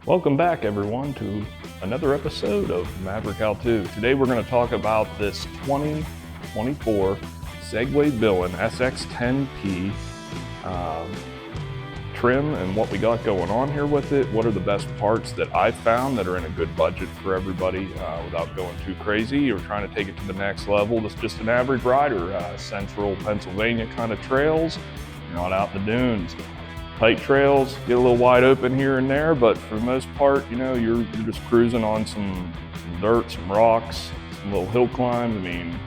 Welcome back, everyone, to another episode of Maverick How To. Today we're going to talk about this 2024 Segway Villain SX10P trim and what we got going on here with it. What are the best parts that I've found that are in a good budget for everybody without going too crazy or trying to take it to the next level. That's just an average rider, central Pennsylvania kind of trails. You're not out in the dunes. Tight trails, get a little wide open here and there, but for the most part, you know, you're just cruising on some dirt, some rocks, some little hill climbs. I mean,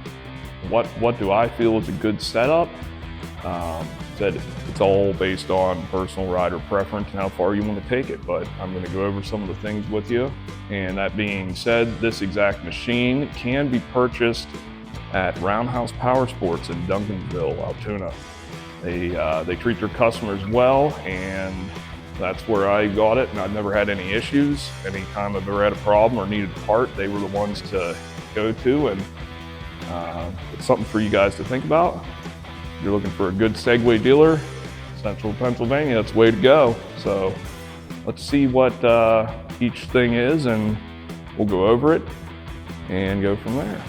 what do I feel is a good setup? Said it's all based on personal rider preference and how far you want to take it, but I'm going to go over some of the things with you. And that being said, this exact machine can be purchased at Roundhouse Power Sports in Duncansville, Altoona. They treat their customers well, and that's where I got it, and I've never had any issues. Anytime I've ever had a problem or needed a part, they were the ones to go to, and it's something for you guys to think about. If you're looking for a good Segway dealer, central Pennsylvania, that's the way to go. So let's see what each thing is, and we'll go over it and go from there.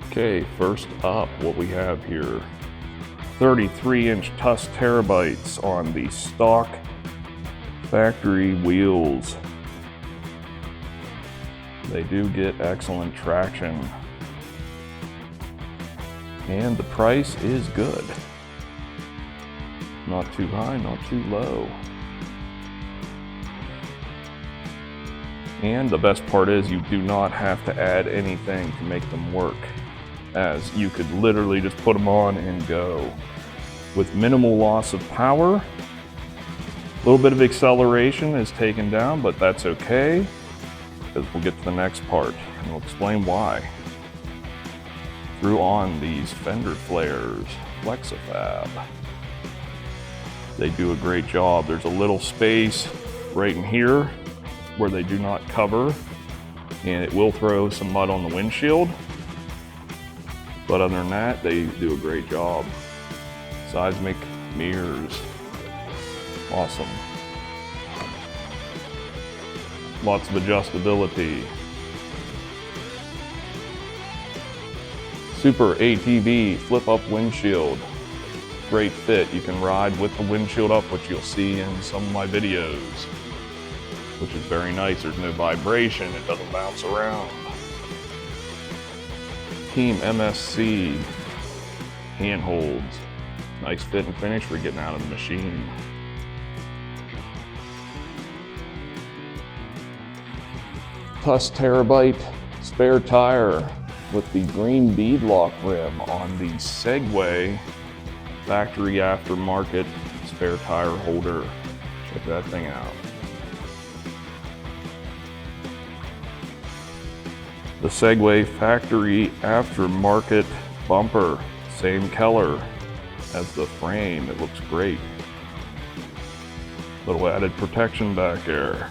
Okay, first up, what we have here. 33-inch TUS terabytes on the stock factory wheels. They do get excellent traction. And the price is good. Not too high, not too low. And the best part is you do not have to add anything to make them work, as you could literally just put them on and go. With minimal loss of power, a little bit of acceleration is taken down, but that's okay, because we'll get to the next part and we'll explain why. Threw on these fender flares, Flexifab. They do a great job. There's a little space right in here where they do not cover, and it will throw some mud on the windshield. But other than that, they do a great job. Seismic mirrors, awesome. Lots of adjustability. Super ATV flip-up windshield. Great fit. You can ride with the windshield up, which you'll see in some of my videos, which is very nice. There's no vibration. It doesn't bounce around. Team MSC handholds. Nice fit and finish for getting out of the machine. TUS terabyte spare tire with the green beadlock rim on the Segway factory aftermarket spare tire holder. Check that thing out. The Segway factory aftermarket bumper, same color as the frame. It looks great. Little added protection back there.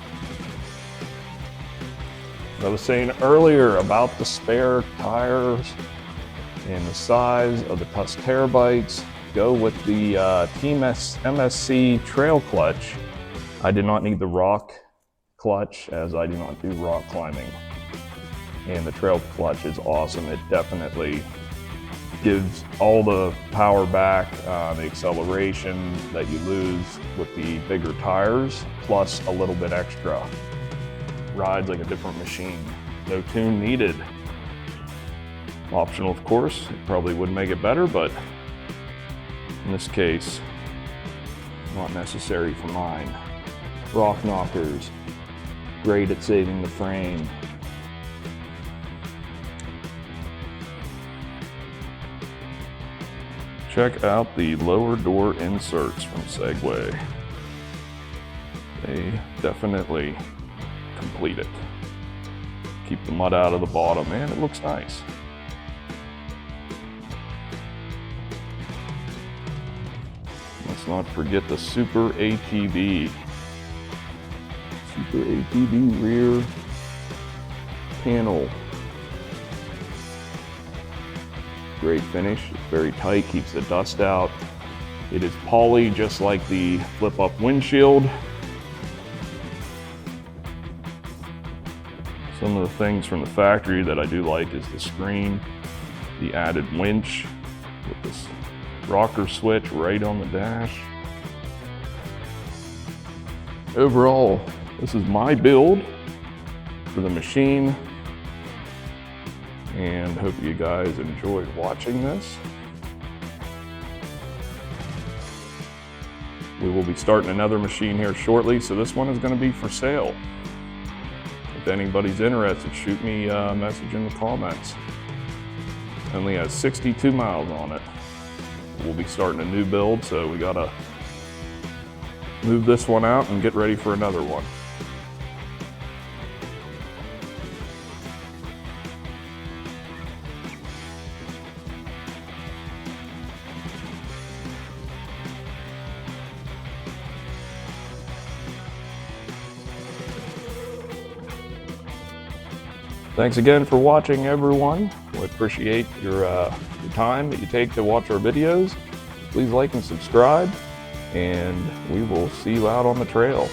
I was saying earlier about the spare tires and the size of the TUS terabytes. Go with the Team MSC trail clutch. I did not need the rock clutch, as I do not do rock climbing. And the trail clutch is awesome. It definitely gives all the power back, the acceleration that you lose with the bigger tires, plus a little bit extra. Rides like a different machine. No tune needed. Optional, of course. It probably would make it better, but in this case, not necessary for mine. Rock knockers, great at saving the frame. Check out the lower door inserts from Segway. They definitely complete it. Keep the mud out of the bottom, and it looks nice. Let's not forget the Super ATV. Super ATV rear panel. Great finish, it's very tight, keeps the dust out. It is poly, just like the flip-up windshield. Some of the things from the factory that I do like is the screen, the added winch with this rocker switch right on the dash. Overall, this is my build for the machine, and hope you guys enjoyed watching this. We will be starting another machine here shortly, so this one is going to be for sale. If anybody's interested, shoot me a message in the comments. Only has 62 miles on it. We'll be starting a new build, so we gotta move this one out and get ready for another one. Thanks again for watching, everyone. We appreciate your time that you take to watch our videos. Please like and subscribe, and we will see you out on the trail.